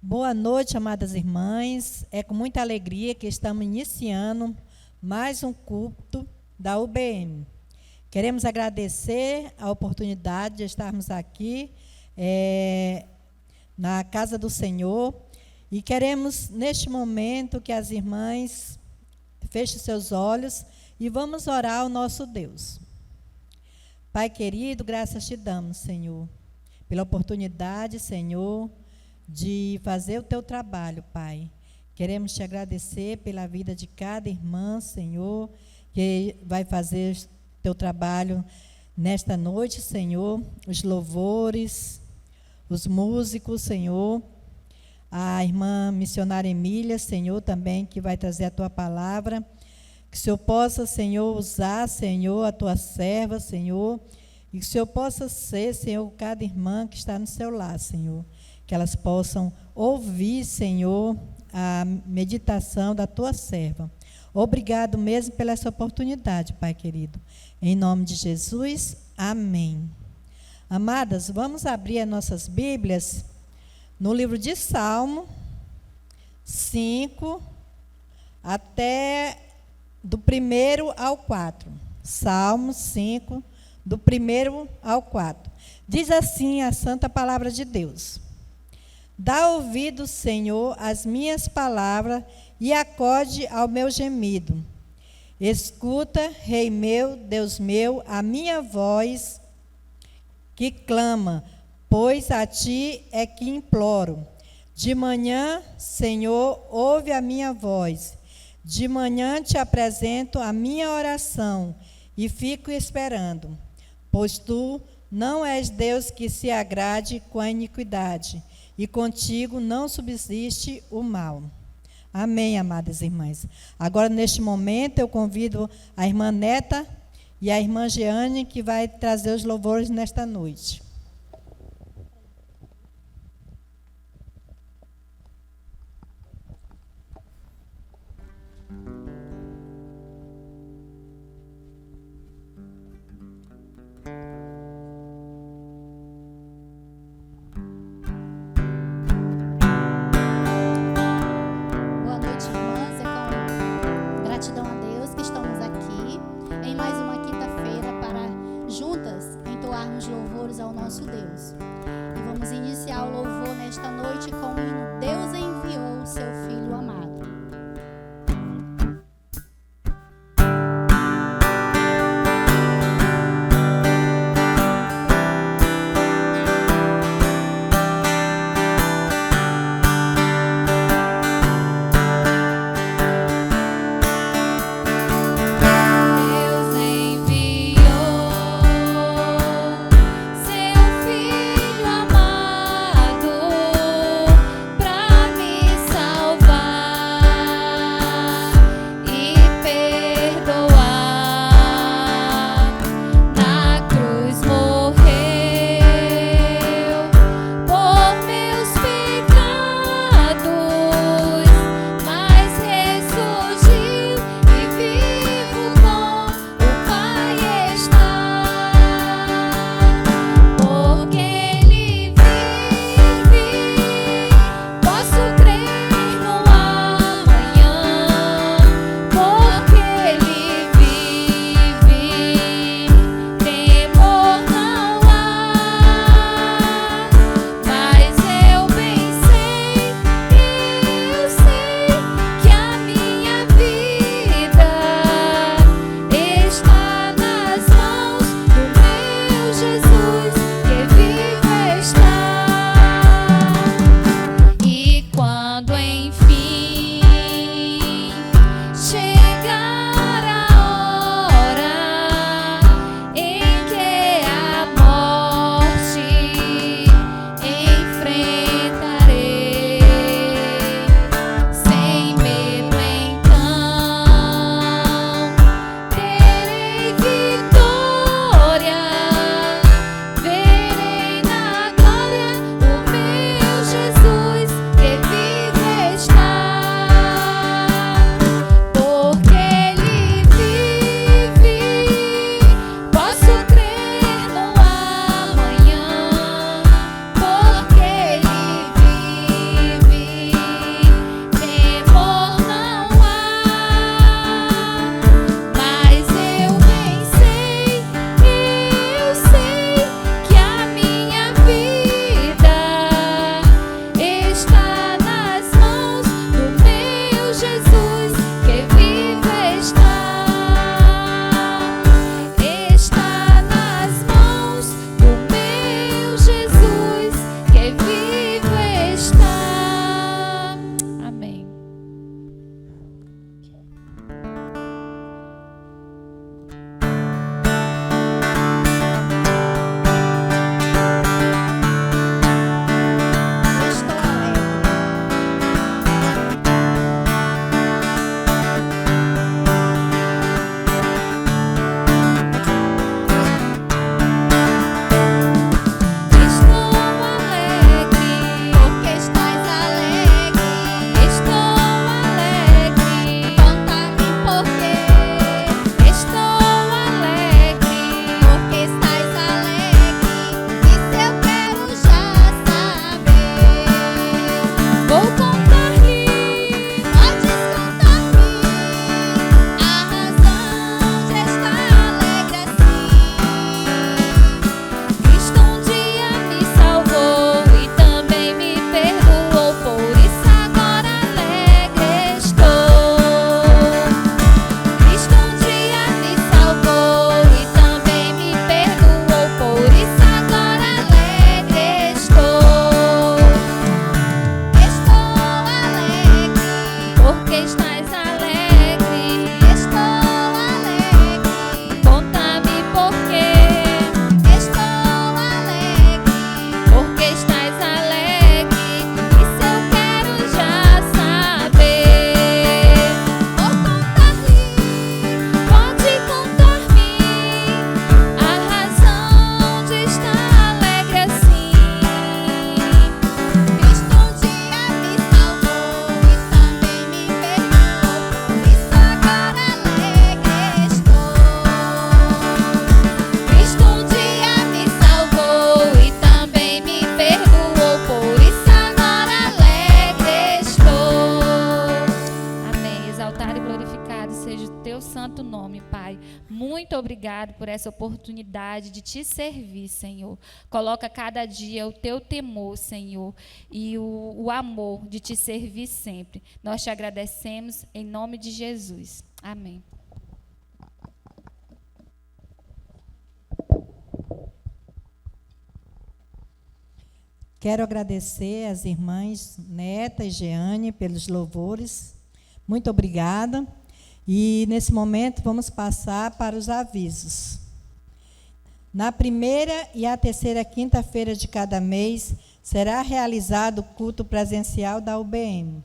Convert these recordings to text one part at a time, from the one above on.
Boa noite, amadas irmãs. É com muita alegria que estamos iniciando mais um culto da UBM. Queremos agradecer a oportunidade de estarmos aqui na casa do Senhor e queremos, neste momento, que as irmãs fechem seus olhos e vamos orar ao nosso Deus. Pai querido, graças te damos, Senhor, pela oportunidade, Senhor, de fazer o teu trabalho, Pai. Queremos te agradecer pela vida de cada irmã, Senhor, que vai fazer o teu trabalho nesta noite, Senhor. Os louvores, os músicos, Senhor. A irmã missionária Emília, Senhor, também, que vai trazer a tua palavra. Que o Senhor possa, Senhor, usar, Senhor, a tua serva, Senhor. E que o Senhor possa ser, Senhor, cada irmã que está no seu lar, Senhor. Que elas possam ouvir, Senhor, a meditação da tua serva. Obrigado mesmo pela essa oportunidade, Pai querido. Em nome de Jesus, amém. Amadas, vamos abrir as nossas Bíblias no livro de Salmo 5, até do 1 ao 4. Salmo 5, do 1 ao 4. Diz assim a santa palavra de Deus: Dá ouvido, Senhor, às minhas palavras e acode ao meu gemido. Escuta, Rei meu, Deus meu, a minha voz que clama, pois a ti é que imploro. De manhã, Senhor, ouve a minha voz. De manhã te apresento a minha oração e fico esperando, pois tu não és Deus que se agrade com a iniquidade, e contigo não subsiste o mal. Amém, amadas irmãs. Agora, neste momento, eu convido a irmã Neta e a irmã Jeane, que vai trazer os louvores nesta noite. Ao nosso nome, Pai. Muito obrigado por essa oportunidade de te servir, Senhor. Coloca cada dia o teu temor, Senhor, e o amor de te servir sempre. Nós te agradecemos em nome de Jesus. Amém. Quero agradecer às irmãs Neta e Jeane pelos louvores. Muito obrigada. E, nesse momento, vamos passar para os avisos. Na primeira e a terceira quinta-feira de cada mês, será realizado o culto presencial da UBM.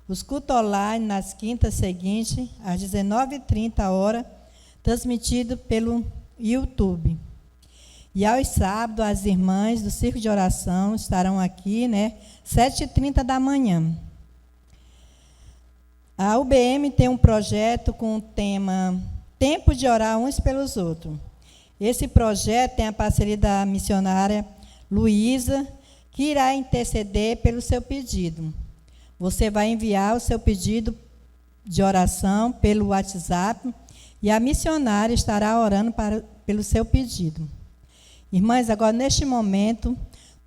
Os cultos online, nas quintas seguintes, às 19h30, transmitido pelo YouTube. E aos sábados, as irmãs do Circo de Oração estarão aqui, 7h30 da manhã. A UBM tem um projeto com o tema Tempo de Orar Uns pelos Outros. Esse projeto tem a parceria da missionária Luísa, que irá interceder pelo seu pedido. Você vai enviar o seu pedido de oração pelo WhatsApp e a missionária estará orando pelo seu pedido. Irmãs, agora, neste momento,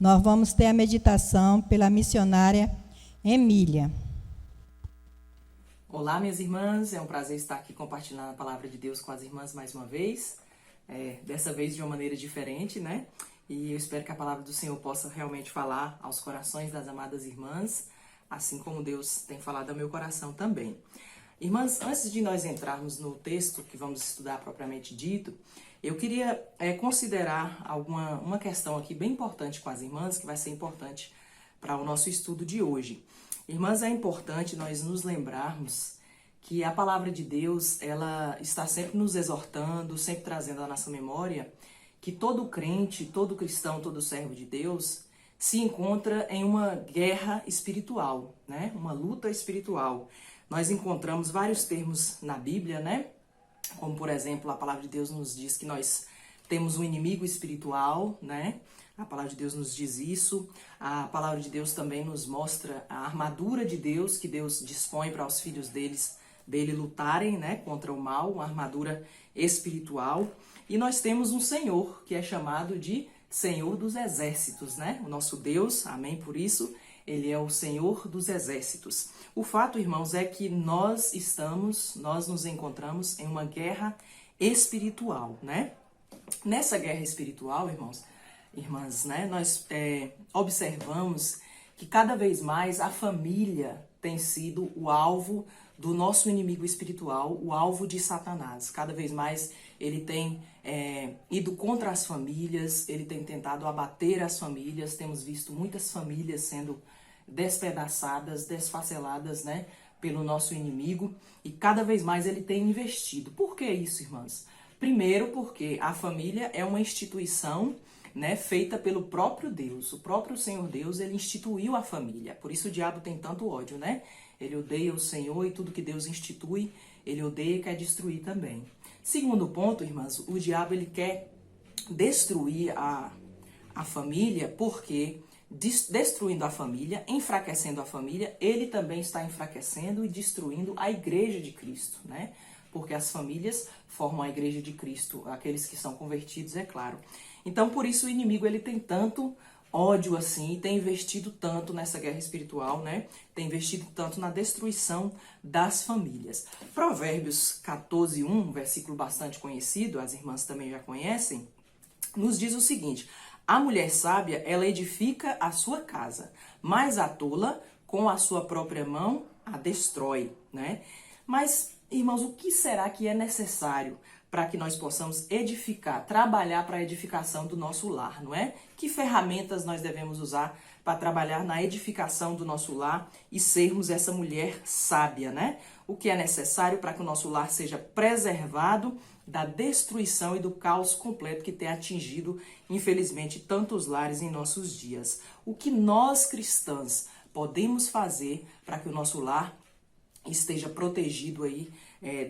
nós vamos ter a meditação pela missionária Emília. Olá, minhas irmãs, é um prazer estar aqui compartilhando a palavra de Deus com as irmãs mais uma vez, dessa vez de uma maneira diferente, né? E eu espero que a palavra do Senhor possa realmente falar aos corações das amadas irmãs, assim como Deus tem falado ao meu coração também. Irmãs, antes de nós entrarmos no texto que vamos estudar propriamente dito, eu queria considerar uma questão aqui bem importante com as irmãs, que vai ser importante para o nosso estudo de hoje. Irmãs, é importante nós nos lembrarmos que a palavra de Deus, ela está sempre nos exortando, sempre trazendo à nossa memória que todo crente, todo cristão, todo servo de Deus se encontra em uma guerra espiritual, né? Uma luta espiritual. Nós encontramos vários termos na Bíblia, né? Como, por exemplo, a palavra de Deus nos diz que nós temos um inimigo espiritual, né? A palavra de Deus nos diz isso. A palavra de Deus também nos mostra a armadura de Deus, que Deus dispõe para os filhos dele lutarem, né, contra o mal, uma armadura espiritual. E nós temos um Senhor, que é chamado de Senhor dos Exércitos, né? O nosso Deus, amém por isso, Ele é o Senhor dos Exércitos. O fato, irmãos, é que nós nos encontramos em uma guerra espiritual, né? Nessa guerra espiritual, irmãs, né, nós observamos que cada vez mais a família tem sido o alvo do nosso inimigo espiritual, o alvo de Satanás. Cada vez mais ele tem ido contra as famílias, ele tem tentado abater as famílias. Temos visto muitas famílias sendo despedaçadas, desfaceladas, né, pelo nosso inimigo. E cada vez mais ele tem investido. Por que isso, irmãs? Primeiro, porque a família é uma instituição, né, feita pelo próprio Deus. O próprio Senhor Deus, ele instituiu a família. Por isso o diabo tem tanto ódio, né? Ele odeia o Senhor e tudo que Deus institui, ele odeia e quer destruir também. Segundo ponto, irmãs, o diabo ele quer destruir a família porque, destruindo a família, enfraquecendo a família, ele também está enfraquecendo e destruindo a igreja de Cristo, né? Porque as famílias formam a igreja de Cristo, aqueles que são convertidos, é claro. Então, por isso, o inimigo ele tem tanto ódio assim, tem investido tanto nessa guerra espiritual, né? Tem investido tanto na destruição das famílias. Provérbios 14:1, um versículo bastante conhecido, as irmãs também já conhecem, nos diz o seguinte: a mulher sábia, ela edifica a sua casa, mas a tola, com a sua própria mão, a destrói, né? Mas, irmãos, o que será que é necessário para que nós possamos edificar, trabalhar para a edificação do nosso lar, não é? Que ferramentas nós devemos usar para trabalhar na edificação do nosso lar e sermos essa mulher sábia, né? O que é necessário para que o nosso lar seja preservado da destruição e do caos completo que tem atingido, infelizmente, tantos lares em nossos dias. O que nós, cristãs, podemos fazer para que o nosso lar esteja protegido aí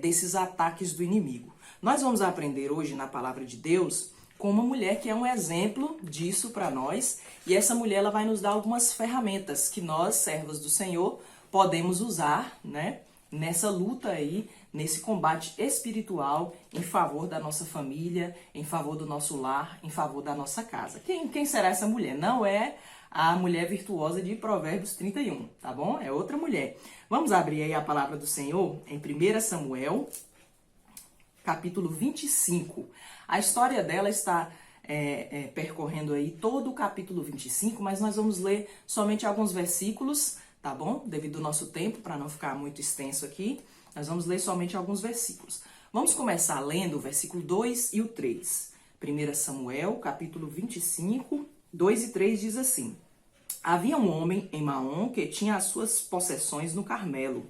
desses ataques do inimigo? Nós vamos aprender hoje na palavra de Deus com uma mulher que é um exemplo disso para nós. E essa mulher ela vai nos dar algumas ferramentas que nós, servas do Senhor, podemos usar, né, nessa luta aí, nesse combate espiritual em favor da nossa família, em favor do nosso lar, em favor da nossa casa. Quem será essa mulher? Não é a mulher virtuosa de Provérbios 31, tá bom? É outra mulher. Vamos abrir aí a palavra do Senhor em 1 Samuel, capítulo 25. A história dela está percorrendo aí todo o capítulo 25, mas nós vamos ler somente alguns versículos, tá bom? Devido ao nosso tempo, para não ficar muito extenso aqui, nós vamos ler somente alguns versículos. Vamos começar lendo o versículo 2 e o 3. 1 Samuel, capítulo 25, 2 e 3 diz assim: Havia um homem em Maom que tinha as suas possessões no Carmelo.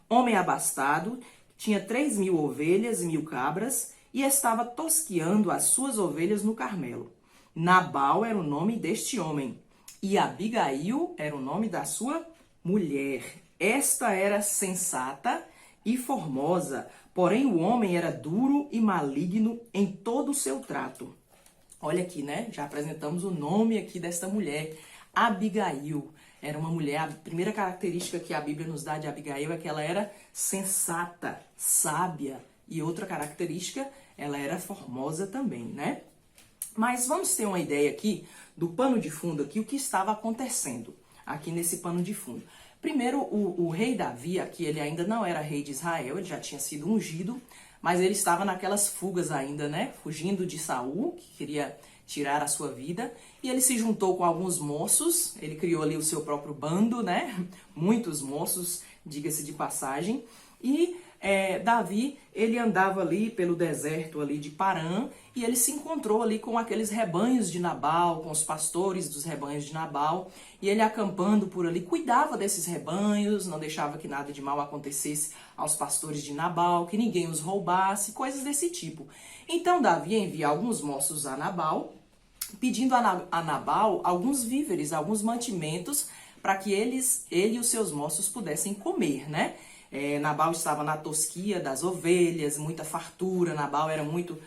Homem abastado, tinha 3.000 ovelhas e 1.000 cabras, e estava tosqueando as suas ovelhas no Carmelo. Nabal era o nome deste homem, e Abigail era o nome da sua mulher. Esta era sensata e formosa, porém o homem era duro e maligno em todo o seu trato. Olha aqui, né? Já apresentamos o nome aqui desta mulher, Abigail. Era uma mulher, a primeira característica que a Bíblia nos dá de Abigail é que ela era sensata, sábia. E outra característica, ela era formosa também, né? Mas vamos ter uma ideia aqui do pano de fundo aqui, o que estava acontecendo aqui nesse pano de fundo. Primeiro, o rei Davi, aqui ele ainda não era rei de Israel, ele já tinha sido ungido, mas ele estava naquelas fugas ainda, né? Fugindo de Saul, que queria tirar a sua vida, e ele se juntou com alguns moços, ele criou ali o seu próprio bando, né? Muitos moços, diga-se de passagem, e Davi, ele andava ali pelo deserto ali de Parã, e ele se encontrou ali com aqueles rebanhos de Nabal, com os pastores dos rebanhos de Nabal, e ele acampando por ali, cuidava desses rebanhos, não deixava que nada de mal acontecesse aos pastores de Nabal, que ninguém os roubasse, coisas desse tipo. Então Davi envia alguns moços a Nabal, pedindo a Nabal alguns víveres, alguns mantimentos, para que ele e os seus moços pudessem comer, né? Nabal estava na tosquia das ovelhas, muita fartura. Nabal era muito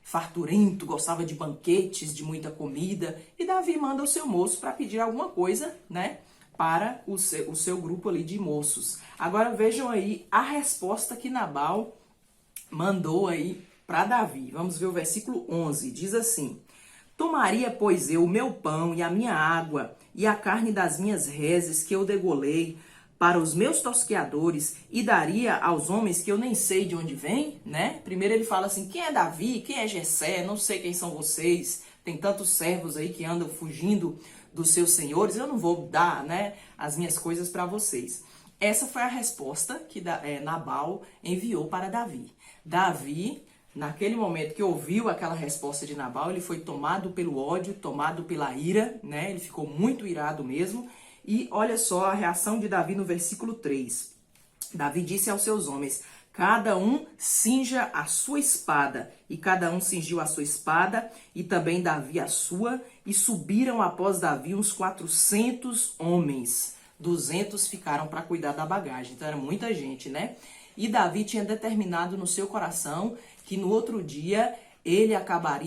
farturento, gostava de banquetes, de muita comida. E Davi manda o seu moço para pedir alguma coisa, né, para o seu grupo ali de moços. Agora vejam aí a resposta que Nabal mandou aí para Davi. Vamos ver o versículo 11. Diz assim: Tomaria, pois, eu o meu pão e a minha água e a carne das minhas reses que eu degolei para os meus tosqueadores e daria aos homens que eu nem sei de onde vem, né? Primeiro ele fala assim: quem é Davi? Quem é Jessé? Não sei quem são vocês. Tem tantos servos aí que andam fugindo dos seus senhores. Eu não vou dar, né, as minhas coisas para vocês. Essa foi a resposta que Nabal enviou para Davi. Davi, naquele momento que ouviu aquela resposta de Nabal, ele foi tomado pelo ódio, tomado pela ira, né? Ele ficou muito irado mesmo. E olha só a reação de Davi no versículo 3. Davi disse aos seus homens: cada um cinja a sua espada. E cada um cingiu a sua espada, e também Davi a sua, e subiram após Davi uns 400 homens. 200 ficaram para cuidar da bagagem. Então era muita gente, né? E Davi tinha determinado no seu coração que no outro dia ele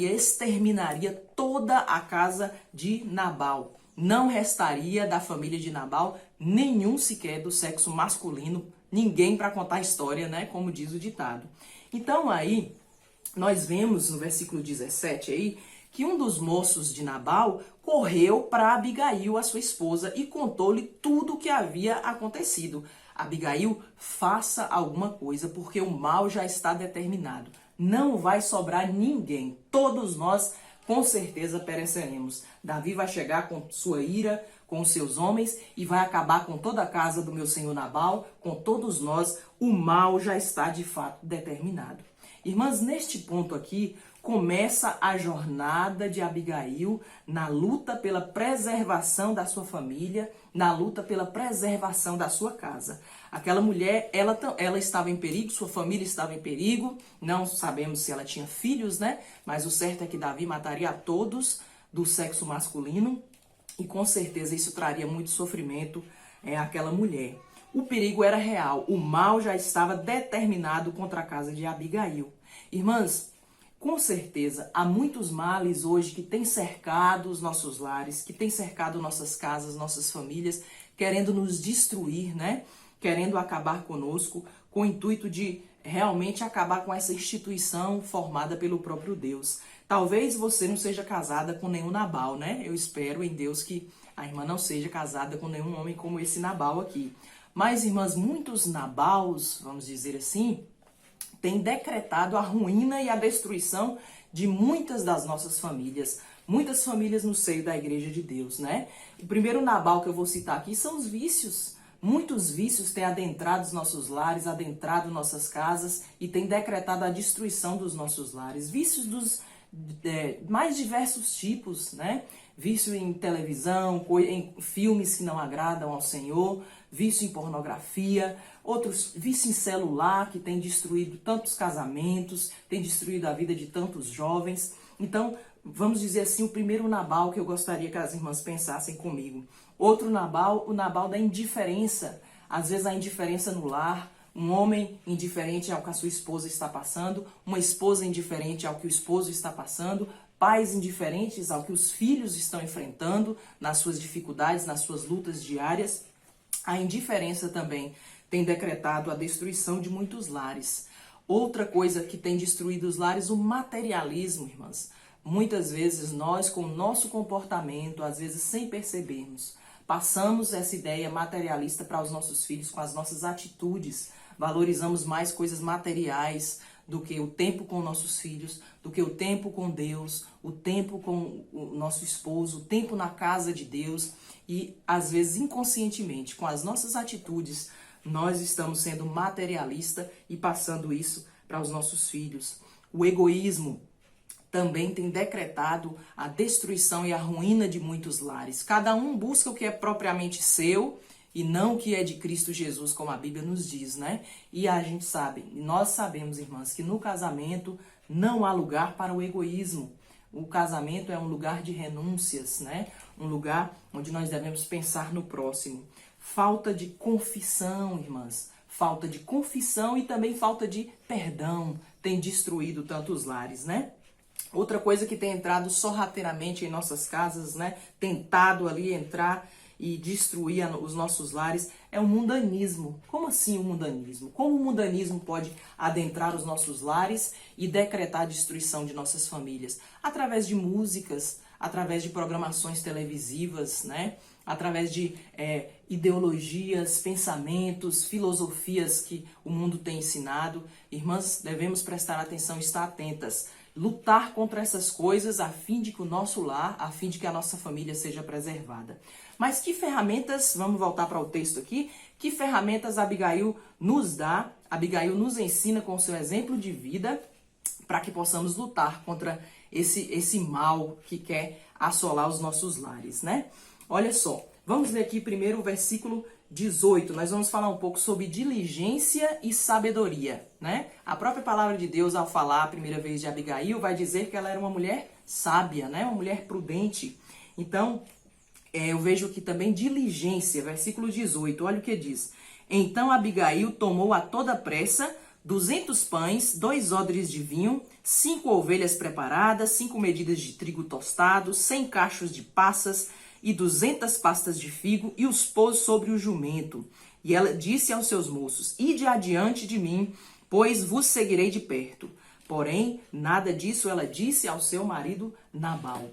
exterminaria toda a casa de Nabal. Não restaria da família de Nabal nenhum sequer do sexo masculino, ninguém para contar a história, né? Como diz o ditado. Então aí, nós vemos no versículo 17 aí, que um dos moços de Nabal correu para Abigail, a sua esposa, e contou-lhe tudo o que havia acontecido. Abigail, faça alguma coisa, porque o mal já está determinado. Não vai sobrar ninguém. Todos nós com certeza pereceremos. Davi vai chegar com sua ira, com os seus homens, e vai acabar com toda a casa do meu senhor Nabal, com todos nós. O mal já está de fato determinado. Irmãs, neste ponto aqui, começa a jornada de Abigail na luta pela preservação da sua família, na luta pela preservação da sua casa. Aquela mulher, ela estava em perigo, sua família estava em perigo, não sabemos se ela tinha filhos, né? Mas o certo é que Davi mataria a todos do sexo masculino e com certeza isso traria muito sofrimento àquela mulher. O perigo era real, o mal já estava determinado contra a casa de Abigail. Irmãs, com certeza, há muitos males hoje que têm cercado os nossos lares, que têm cercado nossas casas, nossas famílias, querendo nos destruir, né? querendo acabar conosco, com o intuito de realmente acabar com essa instituição formada pelo próprio Deus. Talvez você não seja casada com nenhum Nabal, né? Eu espero em Deus que a irmã não seja casada com nenhum homem como esse Nabal aqui. Mas, irmãs, muitos Nabals, vamos dizer assim, têm decretado a ruína e a destruição de muitas das nossas famílias. Muitas famílias no seio da igreja de Deus, né? O primeiro Nabal que eu vou citar aqui são os vícios. Muitos vícios têm adentrado os nossos lares, adentrado nossas casas e têm decretado a destruição dos nossos lares. Vícios dos mais diversos tipos, né? Vício em televisão, em filmes que não agradam ao Senhor, vício em pornografia, outros vício em celular que tem destruído tantos casamentos, tem destruído a vida de tantos jovens. Então, vamos dizer assim, o primeiro Nabal que eu gostaria que as irmãs pensassem comigo. Outro Nabal, o Nabal da indiferença. Às vezes a indiferença no lar, um homem indiferente ao que a sua esposa está passando, uma esposa indiferente ao que o esposo está passando, pais indiferentes ao que os filhos estão enfrentando nas suas dificuldades, nas suas lutas diárias. A indiferença também tem decretado a destruição de muitos lares. Outra coisa que tem destruído os lares, o materialismo, irmãs. Muitas vezes nós, com o nosso comportamento, às vezes sem percebermos, passamos essa ideia materialista para os nossos filhos com as nossas atitudes. Valorizamos mais coisas materiais do que o tempo com nossos filhos, do que o tempo com Deus, o tempo com o nosso esposo, o tempo na casa de Deus. E, às vezes, inconscientemente, com as nossas atitudes, nós estamos sendo materialista e passando isso para os nossos filhos. O egoísmo também tem decretado a destruição e a ruína de muitos lares. Cada um busca o que é propriamente seu e não o que é de Cristo Jesus, como a Bíblia nos diz, né? E a gente sabe, nós sabemos, irmãs, que no casamento não há lugar para o egoísmo. O casamento é um lugar de renúncias, né? Um lugar onde nós devemos pensar no próximo. Falta de confissão, irmãs. Falta de confissão e também falta de perdão tem destruído tantos lares, né? Outra coisa que tem entrado sorrateiramente em nossas casas, né? Tentado ali entrar e destruir os nossos lares, é o mundanismo. Como assim o mundanismo? Como o mundanismo pode adentrar os nossos lares e decretar a destruição de nossas famílias? Através de músicas, através de programações televisivas, né? Através de ideologias, pensamentos, filosofias que o mundo tem ensinado. Irmãs, devemos prestar atenção e estar atentas. Lutar contra essas coisas a fim de que o nosso lar, a fim de que a nossa família seja preservada. Mas que ferramentas, vamos voltar para o texto aqui, que ferramentas Abigail nos dá, Abigail nos ensina com o seu exemplo de vida para que possamos lutar contra esse mal que quer assolar os nossos lares, né? Olha só, vamos ler aqui primeiro o versículo 18, nós vamos falar um pouco sobre diligência e sabedoria, né? A própria palavra de Deus, ao falar a primeira vez de Abigail, vai dizer que ela era uma mulher sábia, né? Uma mulher prudente. Então, eu vejo aqui também diligência, versículo 18, olha o que diz. Então Abigail tomou a toda pressa 200 pães, 2 odres de vinho, 5 ovelhas preparadas, 5 medidas de trigo tostado, 100 cachos de passas, e 200 pastas de figo, e os pôs sobre o jumento. E ela disse aos seus moços, ide adiante de mim, pois vos seguirei de perto. Porém, nada disso ela disse ao seu marido Nabal.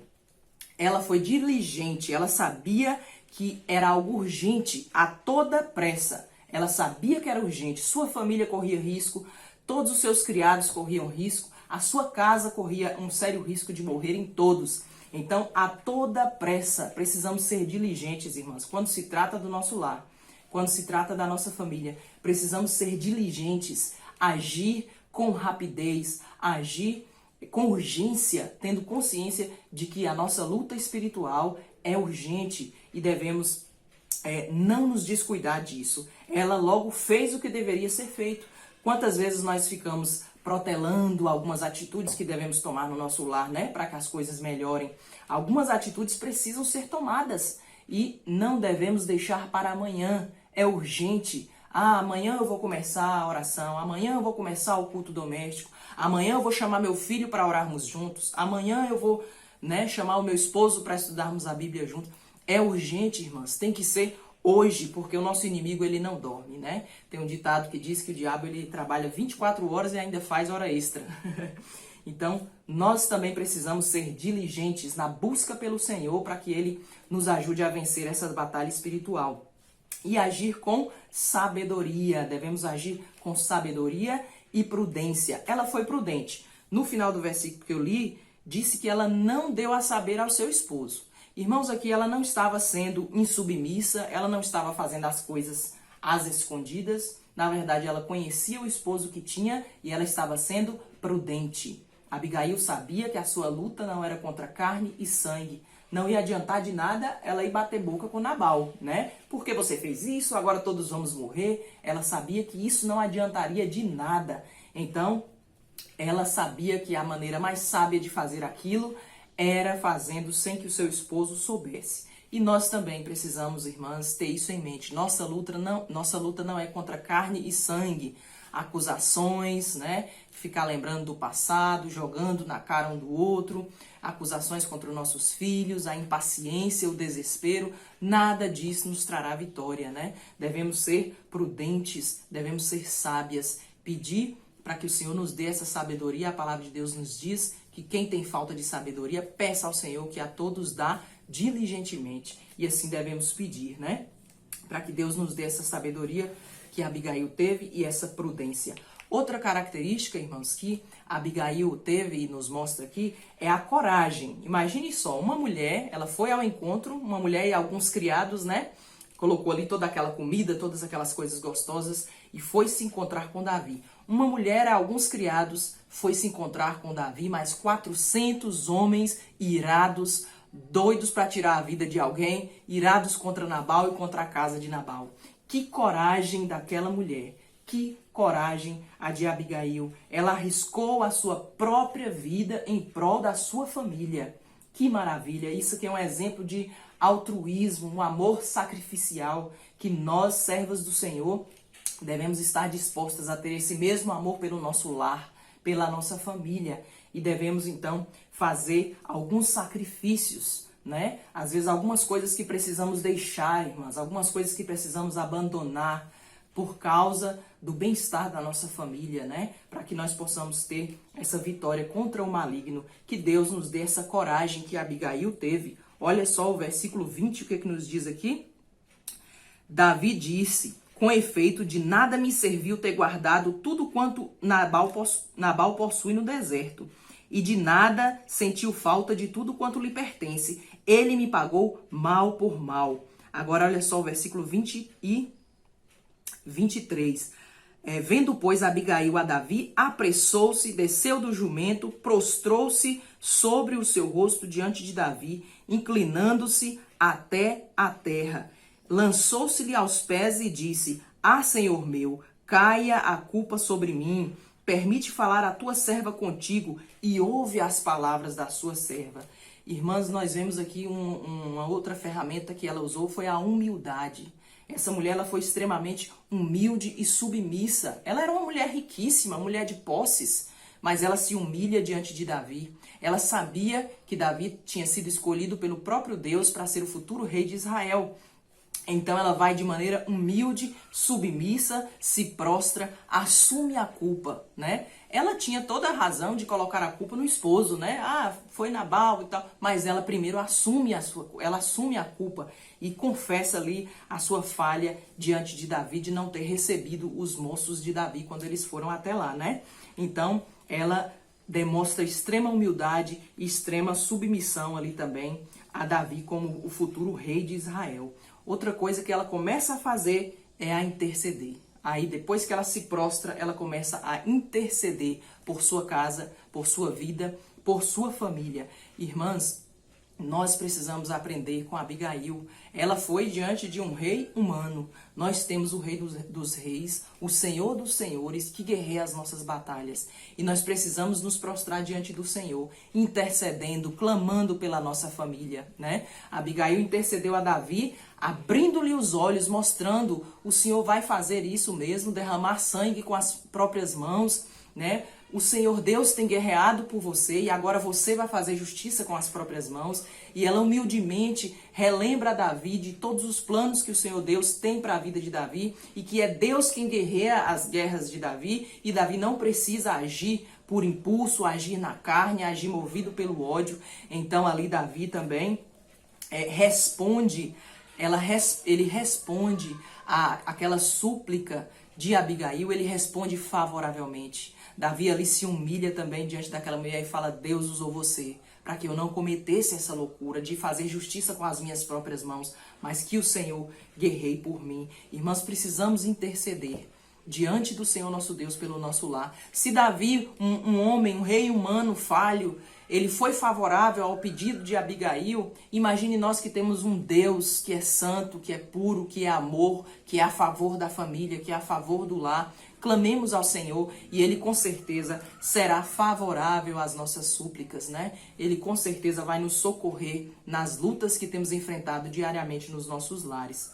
Ela foi diligente, ela sabia que era algo urgente, a toda pressa. Ela sabia que era urgente, sua família corria risco, todos os seus criados corriam risco, a sua casa corria um sério risco de morrerem todos. Então, a toda pressa, precisamos ser diligentes, irmãs. Quando se trata do nosso lar, quando se trata da nossa família, precisamos ser diligentes, agir com rapidez, agir com urgência, tendo consciência de que a nossa luta espiritual é urgente e devemos não nos descuidar disso. Ela logo fez o que deveria ser feito. Quantas vezes nós ficamos protelando algumas atitudes que devemos tomar no nosso lar, né, para que as coisas melhorem. Algumas atitudes precisam ser tomadas e não devemos deixar para amanhã. É urgente. Amanhã eu vou começar a oração, amanhã eu vou começar o culto doméstico, amanhã eu vou chamar meu filho para orarmos juntos, amanhã eu vou, chamar o meu esposo para estudarmos a Bíblia juntos. É urgente, irmãs, tem que ser hoje, porque o nosso inimigo ele não dorme, né? Tem um ditado que diz que o diabo ele trabalha 24 horas e ainda faz hora extra. Então, nós também precisamos ser diligentes na busca pelo Senhor para que Ele nos ajude a vencer essa batalha espiritual. E agir com sabedoria. Devemos agir com sabedoria e prudência. Ela foi prudente. No final do versículo que eu li, disse que ela não deu a saber ao seu esposo. Irmãos, aqui ela não estava sendo insubmissa, ela não estava fazendo as coisas às escondidas. Na verdade, ela conhecia o esposo que tinha e ela estava sendo prudente. Abigail sabia que a sua luta não era contra carne e sangue. Não ia adiantar de nada ela ir bater boca com Nabal, né? Porque você fez isso, agora todos vamos morrer. Ela sabia que isso não adiantaria de nada. Então, ela sabia que a maneira mais sábia de fazer aquilo era fazendo sem que o seu esposo soubesse. E nós também precisamos, irmãs, ter isso em mente. Nossa luta não é contra carne e sangue. Acusações, né? Ficar lembrando do passado, jogando na cara um do outro, acusações contra os nossos filhos, a impaciência, o desespero, nada disso nos trará vitória, né? Devemos ser prudentes, devemos ser sábias, pedir para que o Senhor nos dê essa sabedoria. A palavra de Deus nos diz que quem tem falta de sabedoria, peça ao Senhor que a todos dá diligentemente. E assim devemos pedir, né? Para que Deus nos dê essa sabedoria que Abigail teve e essa prudência. Outra característica, irmãos, que Abigail teve e nos mostra aqui é a coragem. Imagine só, uma mulher, ela foi ao encontro, uma mulher e alguns criados, né? Colocou ali toda aquela comida, todas aquelas coisas gostosas e foi se encontrar com Davi. Uma mulher e alguns criados foi se encontrar com Davi, mais 400 homens irados, doidos para tirar a vida de alguém, irados contra Nabal e contra a casa de Nabal. Que coragem daquela mulher, que coragem a de Abigail. Ela arriscou a sua própria vida em prol da sua família. Que maravilha, isso aqui é um exemplo de altruísmo, um amor sacrificial, que nós, servas do Senhor, devemos estar dispostas a ter esse mesmo amor pelo nosso lar, pela nossa família. E devemos, então, fazer alguns sacrifícios, né? Às vezes algumas coisas que precisamos deixar, irmãs, algumas coisas que precisamos abandonar por causa do bem-estar da nossa família, né? Para que nós possamos ter essa vitória contra o maligno, que Deus nos dê essa coragem que Abigail teve. Olha só o versículo 20, o que nos diz aqui? Davi disse: com efeito, de nada me serviu ter guardado tudo quanto Nabal possui no deserto, e de nada sentiu falta de tudo quanto lhe pertence. Ele me pagou mal por mal. Agora olha só o versículo 20 e 23. Vendo, pois, Abigail a Davi, apressou-se, desceu do jumento, prostrou-se sobre o seu rosto diante de Davi, inclinando-se até a terra. Lançou-se-lhe aos pés e disse: Ah, Senhor meu, caia a culpa sobre mim. Permite falar a tua serva contigo e ouve as palavras da sua serva. Irmãs, nós vemos aqui uma outra ferramenta que ela usou, foi a humildade. Essa mulher ela foi extremamente humilde e submissa. Ela era uma mulher riquíssima, uma mulher de posses, mas ela se humilha diante de Davi. Ela sabia que Davi tinha sido escolhido pelo próprio Deus para ser o futuro rei de Israel. Então ela vai de maneira humilde, submissa, se prostra, assume a culpa, né? Ela tinha toda a razão de colocar a culpa no esposo, né? Ah, foi Nabal e tal. Mas ela primeiro assume a culpa e confessa ali a sua falha diante de Davi de não ter recebido os moços de Davi quando eles foram até lá, né? Então ela demonstra extrema humildade e extrema submissão ali também a Davi como o futuro rei de Israel. Outra coisa que ela começa a fazer é a interceder. Aí, depois que ela se prostra, ela começa a interceder por sua casa, por sua vida, por sua família. Irmãs, nós precisamos aprender com Abigail. Ela foi diante de um rei humano. Nós temos o rei dos reis, o Senhor dos senhores, que guerreia as nossas batalhas. E nós precisamos nos prostrar diante do Senhor, intercedendo, clamando pela nossa família, né? Abigail intercedeu a Davi, abrindo-lhe os olhos, mostrando: o Senhor vai fazer isso mesmo, derramar sangue com as próprias mãos, né? O Senhor Deus tem guerreado por você e agora você vai fazer justiça com as próprias mãos. E ela humildemente relembra a Davi de todos os planos que o Senhor Deus tem para a vida de Davi e que é Deus quem guerreia as guerras de Davi e Davi não precisa agir por impulso, agir na carne, agir movido pelo ódio. Então ali Davi também ele responde àquela súplica de Abigail, ele responde favoravelmente. Davi ali se humilha também diante daquela mulher e fala: Deus usou você para que eu não cometesse essa loucura de fazer justiça com as minhas próprias mãos, mas que o Senhor guerreie por mim. Irmãos, precisamos interceder diante do Senhor nosso Deus pelo nosso lar. Se Davi, um homem, um rei humano falho, ele foi favorável ao pedido de Abigail, imagine nós que temos um Deus que é santo, que é puro, que é amor, que é a favor da família, que é a favor do lar. Clamemos ao Senhor e Ele com certeza será favorável às nossas súplicas, né? Ele com certeza vai nos socorrer nas lutas que temos enfrentado diariamente nos nossos lares.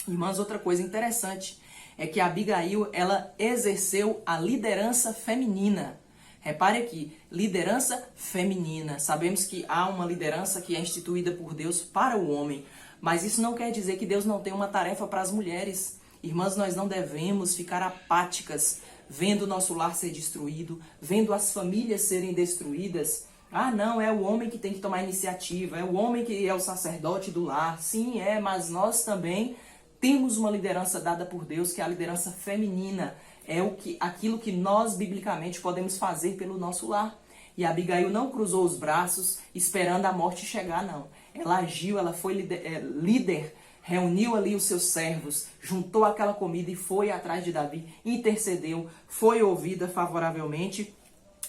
Irmãs, outra coisa interessante é que Abigail, ela exerceu a liderança feminina. Repare aqui, liderança feminina. Sabemos que há uma liderança que é instituída por Deus para o homem, mas isso não quer dizer que Deus não tem uma tarefa para as mulheres. Irmãs, nós não devemos ficar apáticas vendo o nosso lar ser destruído, vendo as famílias serem destruídas. Ah, não, é o homem que tem que tomar iniciativa, é o homem que é o sacerdote do lar. Sim, mas nós também temos uma liderança dada por Deus, que é a liderança feminina. É aquilo que nós, biblicamente, podemos fazer pelo nosso lar. E Abigail não cruzou os braços esperando a morte chegar, não. Ela agiu, ela foi líder, reuniu ali os seus servos, juntou aquela comida e foi atrás de Davi, intercedeu, foi ouvida favoravelmente.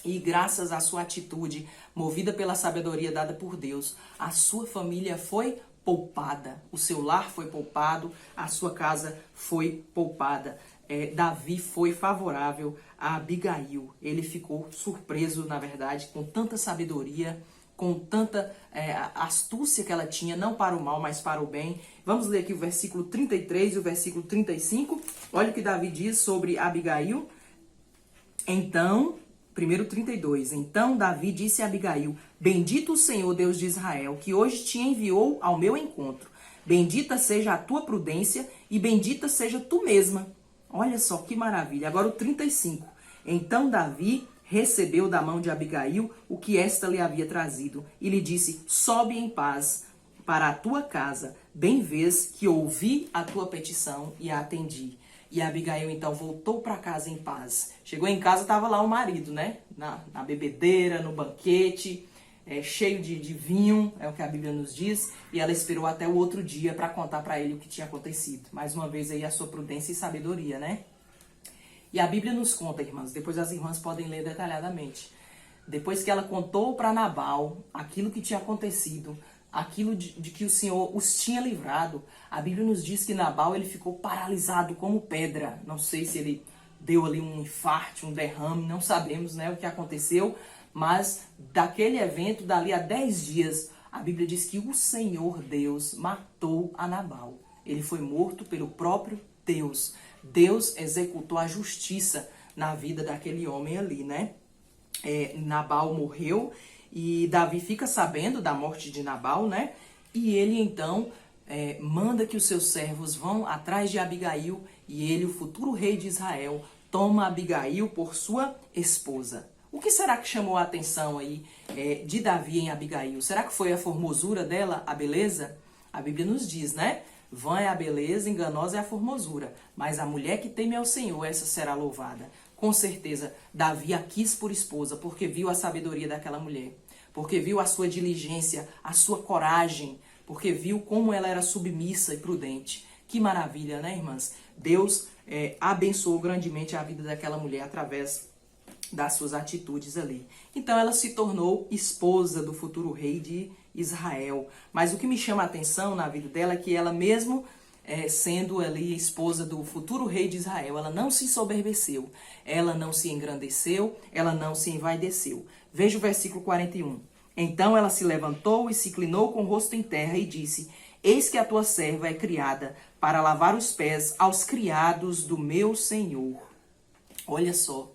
E graças à sua atitude, movida pela sabedoria dada por Deus, a sua família foi poupada. O seu lar foi poupado, a sua casa foi poupada. Davi foi favorável a Abigail. Ele ficou surpreso, na verdade, com tanta sabedoria, com tanta astúcia que ela tinha, não para o mal, mas para o bem. Vamos ler aqui o versículo 33 e o versículo 35. Olha o que Davi diz sobre Abigail. Então, primeiro 32. Então Davi disse a Abigail: Bendito o Senhor, Deus de Israel, que hoje te enviou ao meu encontro. Bendita seja a tua prudência e bendita seja tu mesma. Olha só que maravilha. Agora o 35. Então Davi recebeu da mão de Abigail o que esta lhe havia trazido e lhe disse: Sobe em paz para a tua casa, bem vês que ouvi a tua petição e a atendi. E Abigail então voltou para casa em paz. Chegou em casa, estava lá o marido, né? Na bebedeira, no banquete, cheio de vinho, é o que a Bíblia nos diz. E ela esperou até o outro dia para contar para ele o que tinha acontecido. Mais uma vez aí a sua prudência e sabedoria, né? E a Bíblia nos conta, irmãs, depois as irmãs podem ler detalhadamente. Depois que ela contou para Nabal aquilo que tinha acontecido, aquilo de que o Senhor os tinha livrado, a Bíblia nos diz que Nabal ele ficou paralisado como pedra. Não sei se ele deu ali um infarto, um derrame, não sabemos, né, o que aconteceu, mas daquele evento, dali a 10 dias, a Bíblia diz que o Senhor Deus matou a Nabal. Ele foi morto pelo próprio Deus. Deus executou a justiça na vida daquele homem ali, né? Nabal morreu e Davi fica sabendo da morte de Nabal, né? E ele então manda que os seus servos vão atrás de Abigail e ele, o futuro rei de Israel, toma Abigail por sua esposa. O que será que chamou a atenção aí de Davi em Abigail? Será que foi a formosura dela, a beleza? A Bíblia nos diz, né? Vã é a beleza, enganosa é a formosura, mas a mulher que teme ao Senhor, essa será louvada. Com certeza, Davi a quis por esposa, porque viu a sabedoria daquela mulher, porque viu a sua diligência, a sua coragem, porque viu como ela era submissa e prudente. Que maravilha, né, irmãs? Deus abençoou grandemente a vida daquela mulher através das suas atitudes ali. Então ela se tornou esposa do futuro rei de Israel. Mas o que me chama a atenção na vida dela é que ela mesmo sendo ali esposa do futuro rei de Israel, ela não se ensoberbeceu, ela não se engrandeceu, ela não se envaideceu. Veja o versículo 41. Então ela se levantou e se inclinou com o rosto em terra e disse: Eis que a tua serva é criada para lavar os pés aos criados do meu Senhor. Olha só,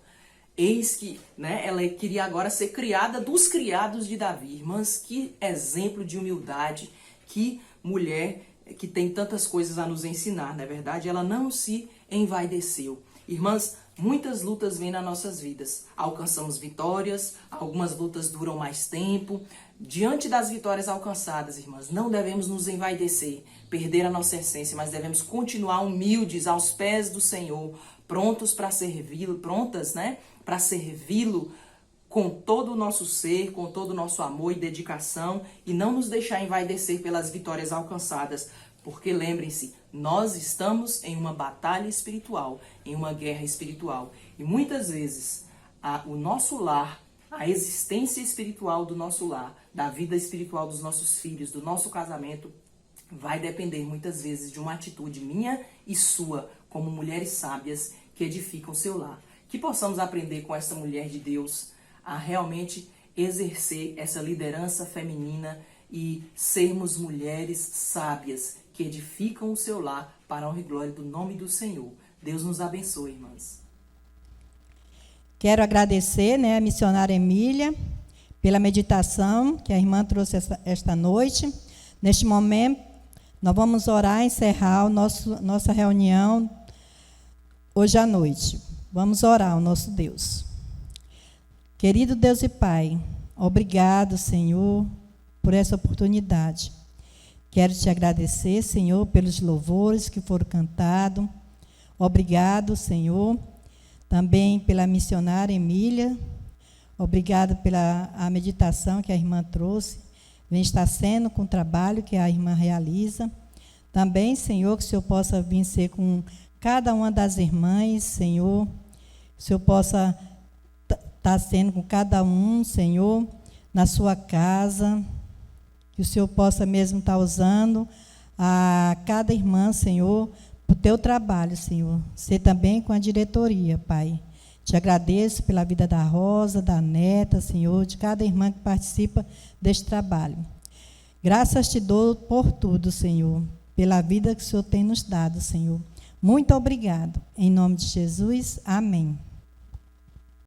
Eis que, né, ela queria agora ser criada dos criados de Davi. Irmãs, que exemplo de humildade, que mulher que tem tantas coisas a nos ensinar, não é verdade? Ela não se envaideceu. Irmãs, muitas lutas vêm nas nossas vidas. Alcançamos vitórias, algumas lutas duram mais tempo. Diante das vitórias alcançadas, irmãs, não devemos nos envaidecer, perder a nossa essência, mas devemos continuar humildes aos pés do Senhor, prontos para servi-lo, prontas, né, para servi-lo com todo o nosso ser, com todo o nosso amor e dedicação, e não nos deixar envaidecer pelas vitórias alcançadas, porque lembrem-se, nós estamos em uma batalha espiritual, em uma guerra espiritual, e muitas vezes o nosso lar, a existência espiritual do nosso lar, da vida espiritual dos nossos filhos, do nosso casamento, vai depender muitas vezes de uma atitude minha e sua, como mulheres sábias que edificam o seu lar. Que possamos aprender com essa mulher de Deus a realmente exercer essa liderança feminina e sermos mulheres sábias que edificam o seu lar para a honra e glória do nome do Senhor. Deus nos abençoe, irmãs. Quero agradecer, a missionária Emília pela meditação que a irmã trouxe esta noite. Neste momento, nós vamos orar e encerrar nossa reunião hoje à noite. Vamos orar ao nosso Deus. Querido Deus e Pai, obrigado, Senhor, por essa oportunidade. Quero te agradecer, Senhor, pelos louvores que foram cantados. Obrigado, Senhor, também pela missionária Emília. Obrigado pela a meditação que a irmã trouxe. Vem estar sendo com o trabalho que a irmã realiza. Também, Senhor, que o Senhor possa vir ser com cada uma das irmãs, Senhor. Que o Senhor possa estar sendo com cada um, Senhor, na sua casa. Que o Senhor possa mesmo estar usando a cada irmã, Senhor, para o teu trabalho, Senhor. Ser também com a diretoria, Pai. Te agradeço pela vida da Rosa, da Neta, Senhor, de cada irmã que participa deste trabalho. Graças te dou por tudo, Senhor, pela vida que o Senhor tem nos dado, Senhor. Muito obrigado. Em nome de Jesus, amém.